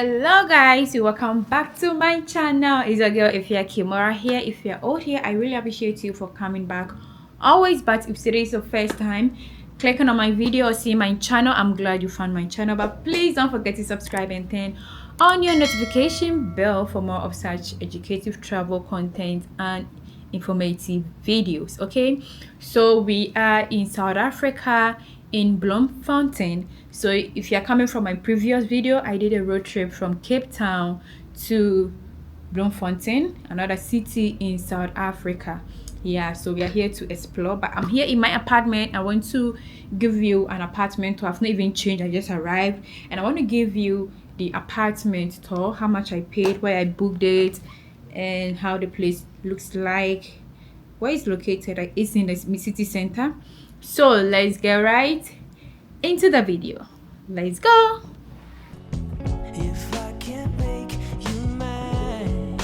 Hello guys, welcome back to my channel. It's your girl EfyaKimora here. If you're all here, I really appreciate you for coming back always. But if today is your first time clicking on my video or seeing my channel, I'm glad you found my channel. But please don't forget to subscribe and turn on your notification bell for more of such educative travel content and informative videos. Okay, so we are in South Africa, in Bloemfontein. So if you're coming from my previous video, I did a road trip from Cape Town to Bloemfontein, another city in South Africa. Yeah, so we are here to explore, but I'm here in my apartment. I want to give you an apartment tour. I've not even changed, I just arrived, and I want to give you the apartment tour, how much I paid, where I booked it, and how the place looks like, where it's located. Like, it's in the city center. So let's get right into the video. Let's go. If I can't make you mine,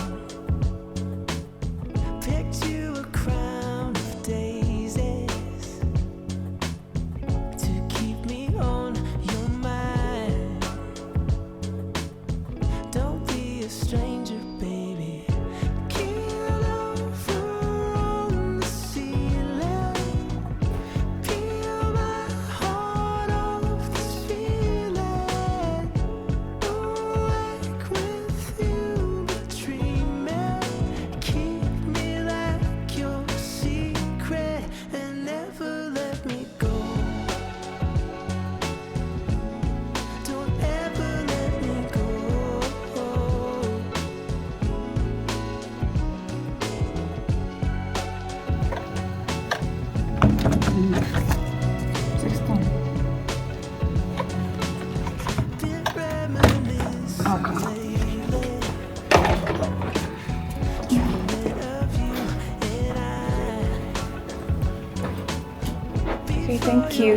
picked you a crown of daisies to keep me on your mind. Don't be a stranger, baby. Keel over on the ceiling. Peel my heart off this feeling. Awake with you, but dreaming. Keep me like your secret and never let me go. Don't ever let me go. 16. Been reminiscing Okay. lately of you and I. Okay, thank you.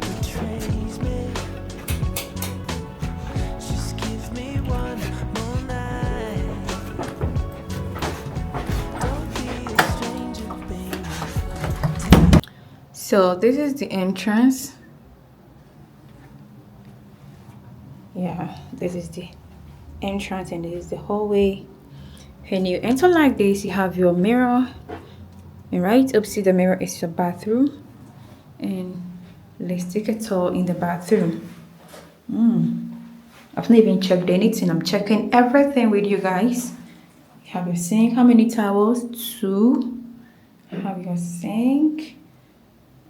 Betrays me. Just give me one more night. Don't be a stranger, baby. So this is the entrance. Yeah, this is the entrance and this is the hallway. When you enter like this, you have your mirror, and right opposite the mirror is your bathroom. And let's take a tour in the bathroom. I've not even checked anything. I'm checking everything with you guys. You have your sink. How many towels? 2. You have your sink.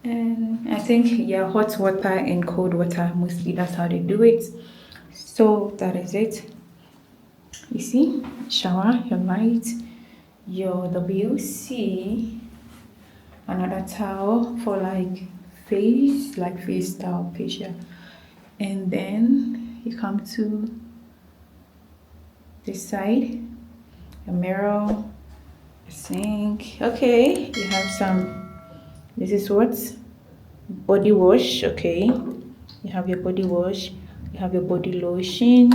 And I think, yeah, hot water and cold water, mostly that's how they do it. So that is it. You see, shower, your light, your WC, another towel for like face towel, facial. And then you come to this side, a mirror, a sink. Okay, you have some, this is what? Body wash. Okay, you have your body wash, you have your body lotion,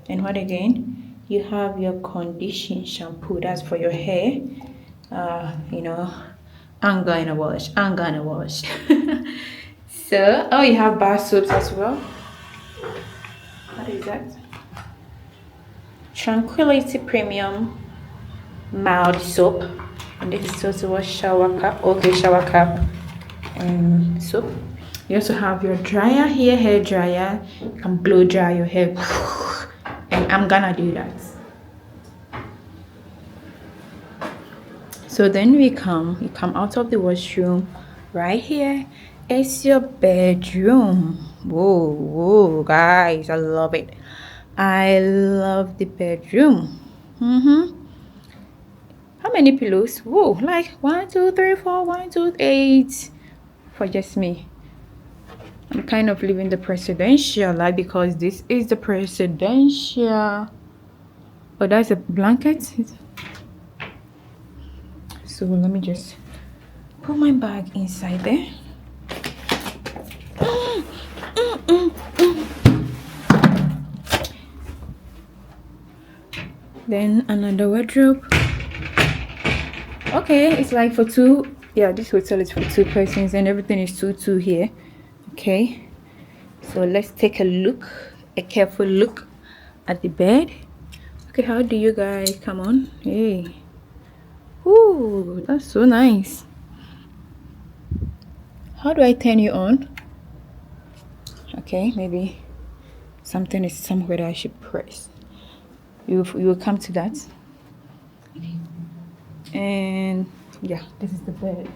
and what again? You have your condition shampoo, that's for your hair. I'm gonna wash. So, oh, you have bar soaps as well. What is that? Tranquility Premium Mild Soap. And this is also a shower cap. Okay, shower cap and soap. You also have your dryer here, hair dryer. You can blow dry your hair. And I'm gonna do that. So then you come out of the washroom. Right here is your bedroom. Whoa, guys, I love it. I love the bedroom. How many pillows? Whoa, like 1, 2, 3, 4, 1, 2, 8 for just me. I'm kind of living the presidential life because this is the presidential. Oh, that's a blanket. So let me just put my bag inside there. Then another wardrobe. Okay, it's like for 2. Yeah, this hotel is for 2 persons and everything is 2 here. Okay, so let's take a careful look at the bed. Okay, how do you guys come on? Hey. Ooh, that's so nice. How do I turn you on? Okay, maybe something is somewhere that I should press. You will come to that. And yeah, this is the bed.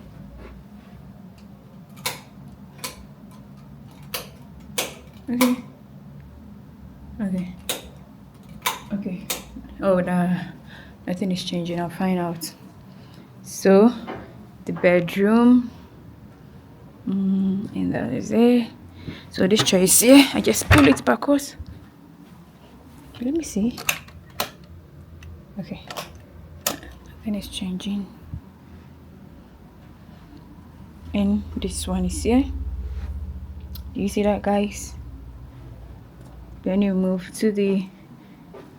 Okay. Okay. Okay. Oh, nothing is changing. I'll find out. So, the bedroom. And that is it. So this chair is here. I just pull it backwards. Let me see. Okay. Nothing is changing. And this one is here. Do you see that, guys? Then you move to the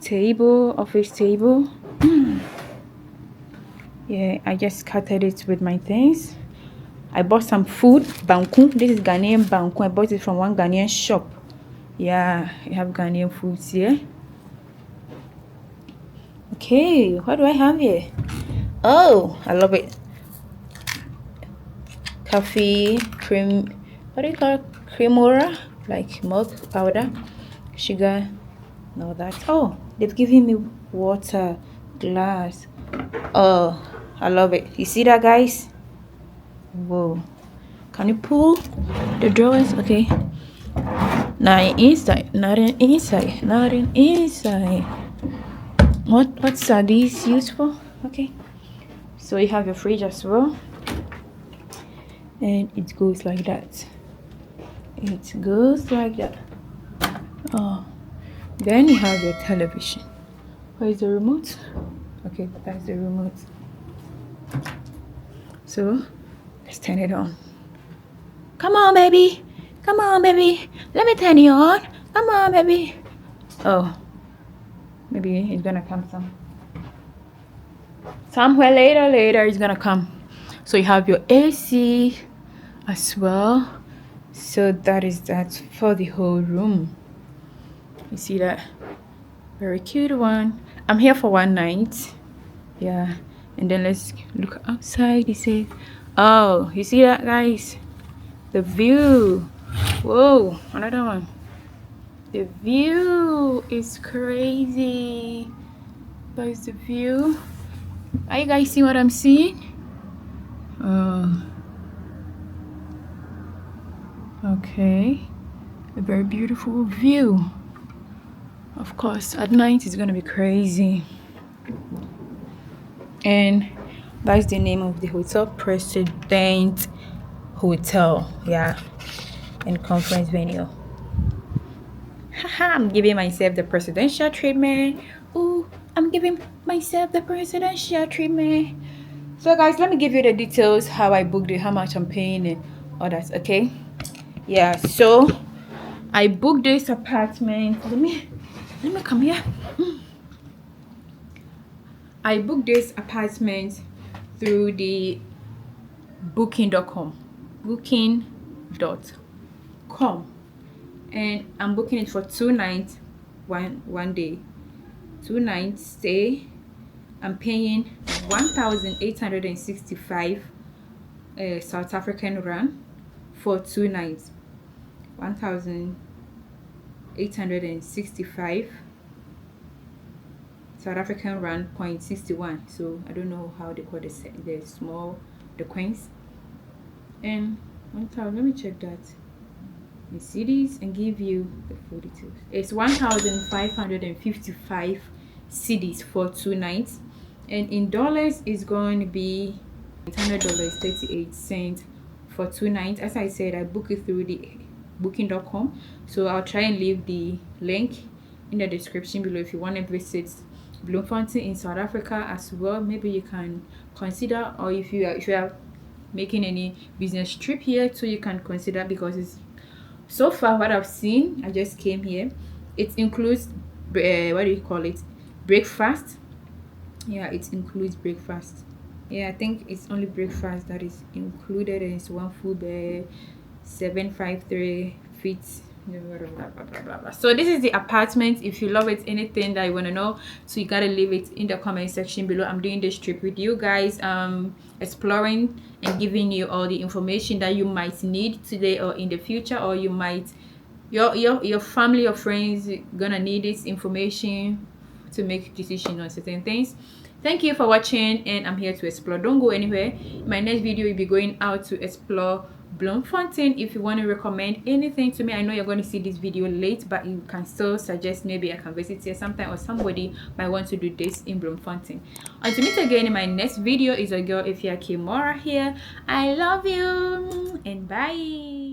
table, office table. Yeah, I just scattered it with my things. I bought some food, banku. This is Ghanaian banku. I bought it from one Ghanaian shop. Yeah, I have Ghanaian foods here. Okay, what do I have here? Oh, I love it. Coffee, cream, what do you call it? Cremora? Like milk powder, sugar, and all that. Oh, they've given me water, glass. Oh, I love it. You see that, guys? Whoa. Can you pull the drawers? Okay. Not inside, not in inside, not in inside. What's are these used for? Okay. So you have your fridge as well. And it goes like that. It goes like that. Oh. Then you have your television. Where is the remote? Okay, that's the remote. So let's turn it on. Come on, baby. Come on, baby. Let me turn you on. Come on, baby. Oh, maybe it's gonna come somewhere later it's gonna come. So you have your AC as well. So that is that for the whole room. You see that? Very cute one. I'm here for one night. Yeah. And then let's look outside. You see? Oh, you see that, guys? The view. Whoa, another one. The view is crazy. Guys, the view. Are you guys seeing what I'm seeing? Okay. A very beautiful view. Of course, at night it's gonna be crazy. And that's the name of the hotel, President Hotel. Yeah, and conference venue. Haha, I'm giving myself the presidential treatment. Ooh, I'm giving myself the presidential treatment. So guys, let me give you the details, how I booked it, how much I'm paying, and all that. Okay. Yeah, so I booked this apartment. Let me come here. I booked this apartment through the booking.com, and I'm booking it for 2 nights, one day, 2 nights stay. I'm paying 1,865 South African rand for 2 nights. 1,865 South African rand, 0.61. So I don't know how they call the coins. And 1,000. Let me check that in cedis and give you the 42. It's 1,555 cedis for 2 nights, and in dollars is going to be $100.38 for 2 nights. As I said, I booked it through the booking.com, so I'll try and leave the link in the description below if you want to visit Bloemfontein in South Africa as well. Maybe you can consider, or if you are making any business trip here too, you can consider, because it's so far what I've seen. I just came here. It includes what do you call it, breakfast. Yeah, it includes breakfast. Yeah, I think it's only breakfast that is included, and it's one full bed, 753 feet So this is the apartment. If you love it, anything that you want to know, so you gotta leave it in the comment section below. I'm doing this trip with you guys, exploring and giving you all the information that you might need today or in the future, or you might your family or friends gonna need this information to make decisions on certain things. Thank you for watching, and I'm here to explore. Don't go anywhere. In my next video, we'll be going out to explore Bloemfontein. If you want to recommend anything to me, I know you're going to see this video late, but you can still suggest maybe I can visit here sometime, or somebody might want to do this in Bloemfontein. Until meet again in my next video, is your girl EfyaKimora here. I love you and bye.